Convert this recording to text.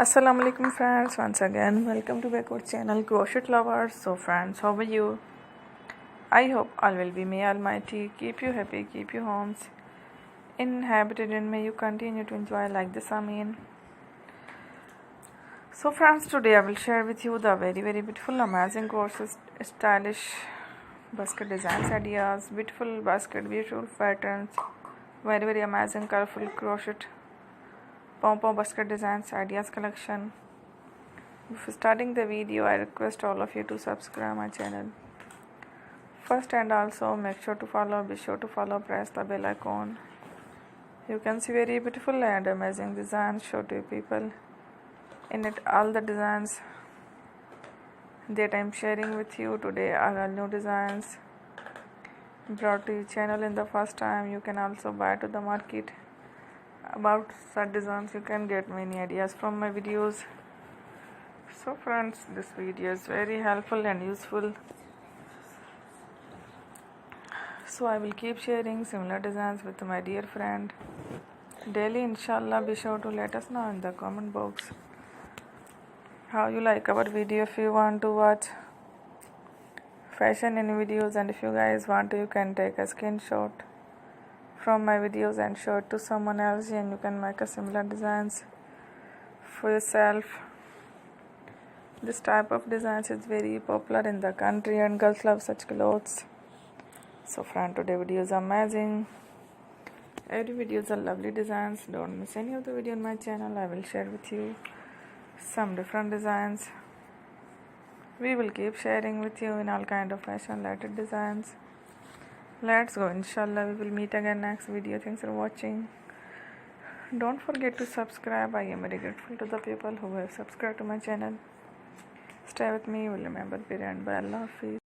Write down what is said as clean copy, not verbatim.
Assalamu alaikum friends, once again welcome to back our channel Crochet Lovers. So friends, how are you? I hope all will be. May Almighty keep you happy, keep you homes inhabited, and may you continue to enjoy like this. Amen. So friends, today I will share with you the very beautiful, amazing courses, stylish basket designs ideas, beautiful basket, beautiful patterns, very amazing colorful crochet pom-pom basket designs ideas collection. Before starting the video, I request all of you to subscribe my channel first, and also make sure to follow, be sure to follow, press the bell icon. You can see very beautiful and amazing designs show to people in it. All the designs that I'm sharing with you today are all new designs brought to your channel in the first time. You can also buy to the market about such designs. You can get many ideas from my videos. So friends, this video is very helpful and useful, so I will keep sharing similar designs with my dear friend daily, inshallah. Be sure to let us know in the comment box how you like our video. If you want to watch fashion in videos, and if you guys want to, you can take a screenshot from my videos and show it to someone else, and you can make a similar designs for yourself. This type of designs is very popular in the country and girls love such clothes. So friend, today video is amazing. Every video is a lovely designs. Don't miss any of the video on my channel. I will share with you some different designs. We will keep sharing with you in all kind of fashion related designs. Let's go, inshallah. We will meet again next video. Thanks for watching. Don't forget to subscribe. I am very grateful to the people who have subscribed to my channel. Stay with me. You will remember the end. Bye. Allah Hafiz.